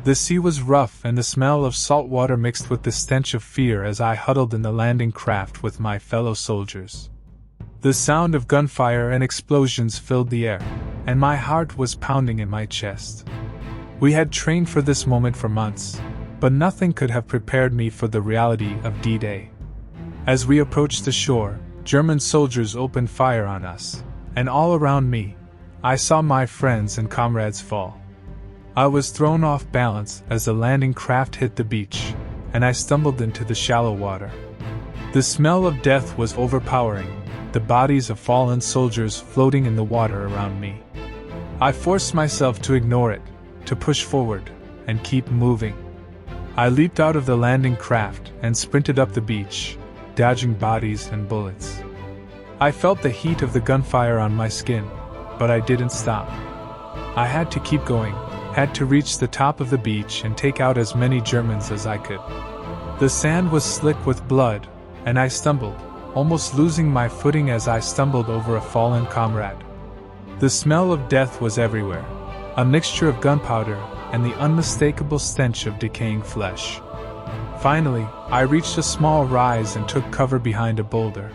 The sea was rough and the smell of salt water mixed with the stench of fear as I huddled in the landing craft with my fellow soldiers. The sound of gunfire and explosions filled the air, and my heart was pounding in my chest. We had trained for this moment for months, but nothing could have prepared me for the reality of D-Day. As we approached the shore, German soldiers opened fire on us, and all around me, I saw my friends and comrades fall. I was thrown off balance as the landing craft hit the beach, and I stumbled into the shallow water. The smell of death was overpowering, the bodies of fallen soldiers floating in the water around me. I forced myself to ignore it, to push forward, and keep moving. I leaped out of the landing craft and sprinted up the beach, dodging bodies and bullets. I felt the heat of the gunfire on my skin, but I didn't stop. I had to keep going, had to reach the top of the beach and take out as many Germans as I could. The sand was slick with blood, and I stumbled, almost losing my footing as I stumbled over a fallen comrade. The smell of death was everywhere, a mixture of gunpowder and the unmistakable stench of decaying flesh. Finally, I reached a small rise and took cover behind a boulder.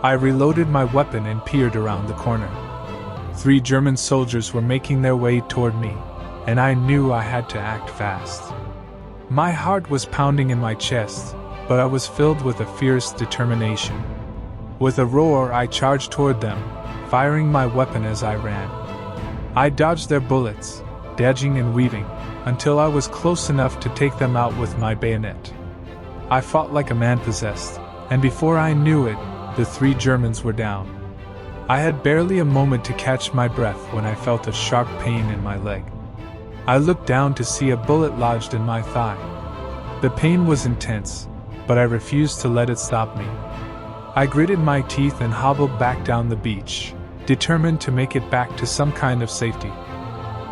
I reloaded my weapon and peered around the corner. 3 German soldiers were making their way toward me, and I knew I had to act fast. My heart was pounding in my chest, but I was filled with a fierce determination. With a roar, I charged toward them, firing my weapon as I ran. I dodged their bullets, dodging and weaving, until I was close enough to take them out with my bayonet. I fought like a man possessed, and before I knew it, the 3 Germans were down. I had barely a moment to catch my breath when I felt a sharp pain in my leg. I looked down to see a bullet lodged in my thigh. The pain was intense, but I refused to let it stop me. I gritted my teeth and hobbled back down the beach, determined to make it back to some kind of safety.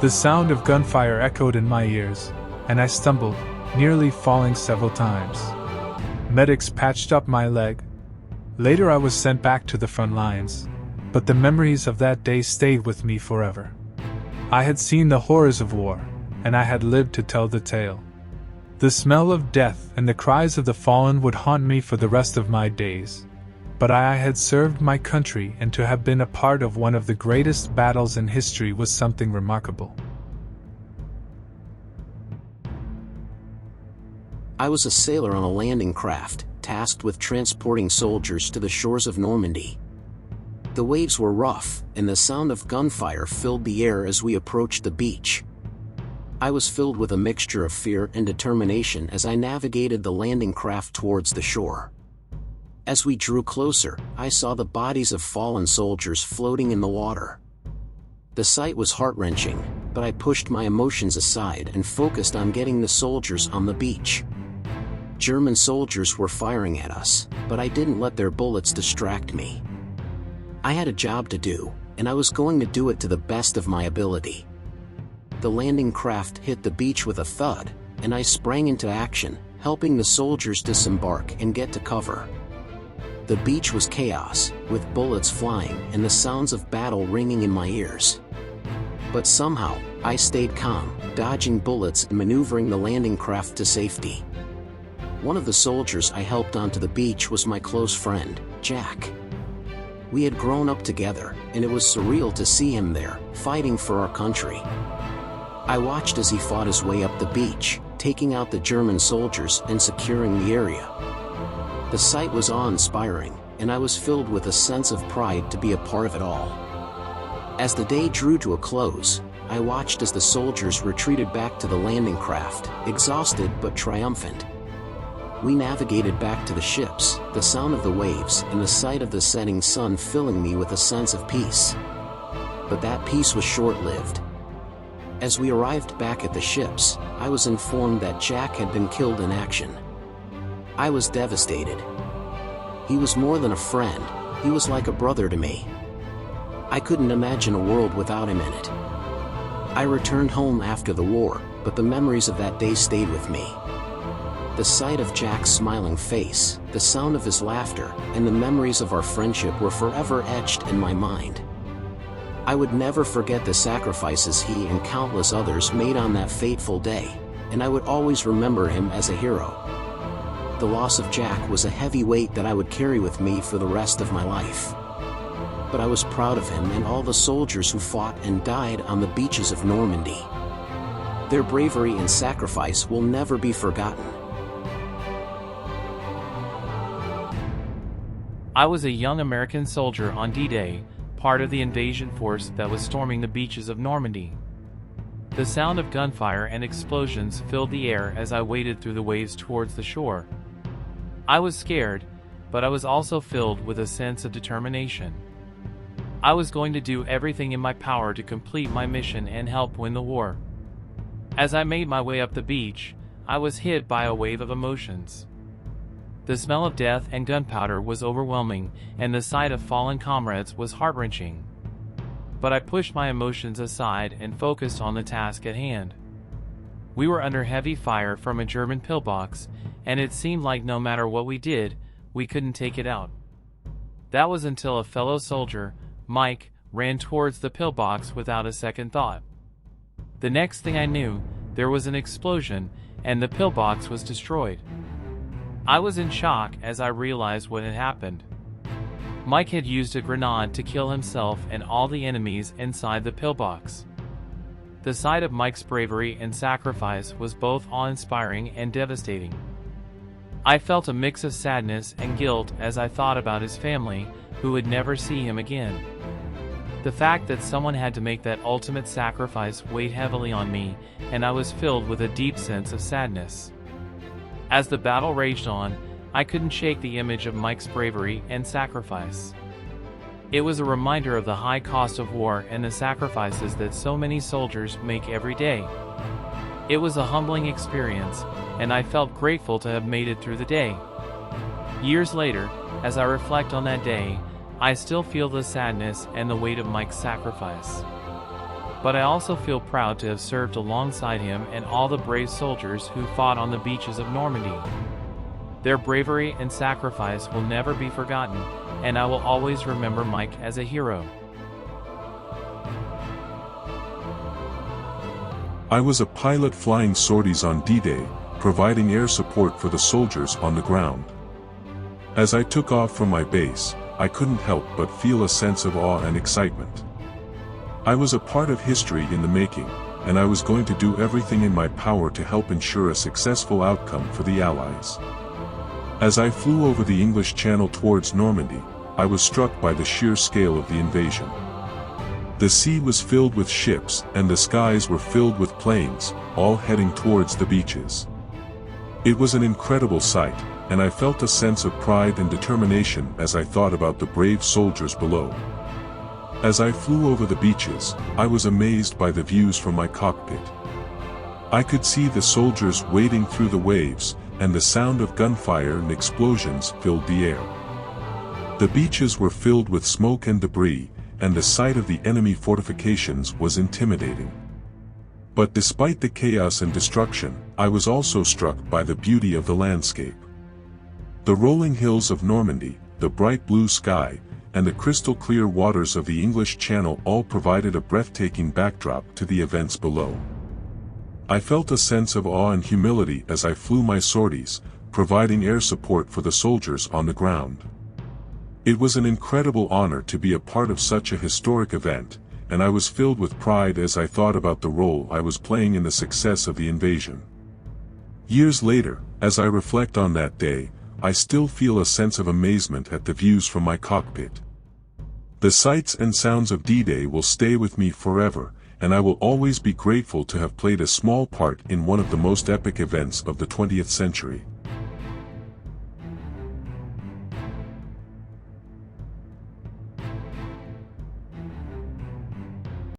The sound of gunfire echoed in my ears, and I stumbled, nearly falling several times. Medics patched up my leg. Later I was sent back to the front lines, but the memories of that day stayed with me forever. I had seen the horrors of war, and I had lived to tell the tale. The smell of death and the cries of the fallen would haunt me for the rest of my days. But I had served my country, and to have been a part of one of the greatest battles in history was something remarkable. I was a sailor on a landing craft, tasked with transporting soldiers to the shores of Normandy. The waves were rough, and the sound of gunfire filled the air as we approached the beach. I was filled with a mixture of fear and determination as I navigated the landing craft towards the shore. As we drew closer, I saw the bodies of fallen soldiers floating in the water. The sight was heart-wrenching, but I pushed my emotions aside and focused on getting the soldiers on the beach. German soldiers were firing at us, but I didn't let their bullets distract me. I had a job to do, and I was going to do it to the best of my ability. The landing craft hit the beach with a thud, and I sprang into action, helping the soldiers disembark and get to cover. The beach was chaos, with bullets flying and the sounds of battle ringing in my ears. But somehow, I stayed calm, dodging bullets and maneuvering the landing craft to safety. One of the soldiers I helped onto the beach was my close friend, Jack. We had grown up together, and it was surreal to see him there, fighting for our country. I watched as he fought his way up the beach, taking out the German soldiers and securing the area. The sight was awe-inspiring, and I was filled with a sense of pride to be a part of it all. As the day drew to a close, I watched as the soldiers retreated back to the landing craft, exhausted but triumphant. We navigated back to the ships, the sound of the waves and the sight of the setting sun filling me with a sense of peace. But that peace was short-lived. As we arrived back at the ships, I was informed that Jack had been killed in action. I was devastated. He was more than a friend, he was like a brother to me. I couldn't imagine a world without him in it. I returned home after the war, but the memories of that day stayed with me. The sight of Jack's smiling face, the sound of his laughter, and the memories of our friendship were forever etched in my mind. I would never forget the sacrifices he and countless others made on that fateful day. and I would always remember him as a hero. The loss of Jack was a heavy weight that I would carry with me for the rest of my life. But I was proud of him and all the soldiers who fought and died on the beaches of Normandy. Their bravery and sacrifice will never be forgotten. I was a young American soldier on D-Day, part of the invasion force that was storming the beaches of Normandy. The sound of gunfire and explosions filled the air as I waded through the waves towards the shore. I was scared, but I was also filled with a sense of determination. I was going to do everything in my power to complete my mission and help win the war. As I made my way up the beach, I was hit by a wave of emotions. The smell of death and gunpowder was overwhelming, and the sight of fallen comrades was heart-wrenching. But I pushed my emotions aside and focused on the task at hand. We were under heavy fire from a German pillbox, and it seemed like no matter what we did, we couldn't take it out. That was until a fellow soldier, Mike, ran towards the pillbox without a second thought. The next thing I knew, there was an explosion, and the pillbox was destroyed. I was in shock as I realized what had happened. Mike had used a grenade to kill himself and all the enemies inside the pillbox. The sight of Mike's bravery and sacrifice was both awe-inspiring and devastating. I felt a mix of sadness and guilt as I thought about his family, who would never see him again. The fact that someone had to make that ultimate sacrifice weighed heavily on me, and I was filled with a deep sense of sadness. As the battle raged on, I couldn't shake the image of Mike's bravery and sacrifice. It was a reminder of the high cost of war and the sacrifices that so many soldiers make every day. It was a humbling experience, and I felt grateful to have made it through the day. Years later, as I reflect on that day, I still feel the sadness and the weight of Mike's sacrifice. But I also feel proud to have served alongside him and all the brave soldiers who fought on the beaches of Normandy. Their bravery and sacrifice will never be forgotten, and I will always remember Mike as a hero. I was a pilot flying sorties on D-Day, providing air support for the soldiers on the ground. As I took off from my base, I couldn't help but feel a sense of awe and excitement. I was a part of history in the making, and I was going to do everything in my power to help ensure a successful outcome for the Allies. As I flew over the English Channel towards Normandy, I was struck by the sheer scale of the invasion. The sea was filled with ships, and the skies were filled with planes, all heading towards the beaches. It was an incredible sight, and I felt a sense of pride and determination as I thought about the brave soldiers below. As I flew over the beaches, I was amazed by the views from my cockpit. I could see the soldiers wading through the waves, and the sound of gunfire and explosions filled the air. The beaches were filled with smoke and debris, and the sight of the enemy fortifications was intimidating. But despite the chaos and destruction, I was also struck by the beauty of the landscape. The rolling hills of Normandy, the bright blue sky, and the crystal-clear waters of the English Channel all provided a breathtaking backdrop to the events below. I felt a sense of awe and humility as I flew my sorties, providing air support for the soldiers on the ground. It was an incredible honor to be a part of such a historic event, and I was filled with pride as I thought about the role I was playing in the success of the invasion. Years later, as I reflect on that day, I still feel a sense of amazement at the views from my cockpit. The sights and sounds of D-Day will stay with me forever, and I will always be grateful to have played a small part in one of the most epic events of the 20th century.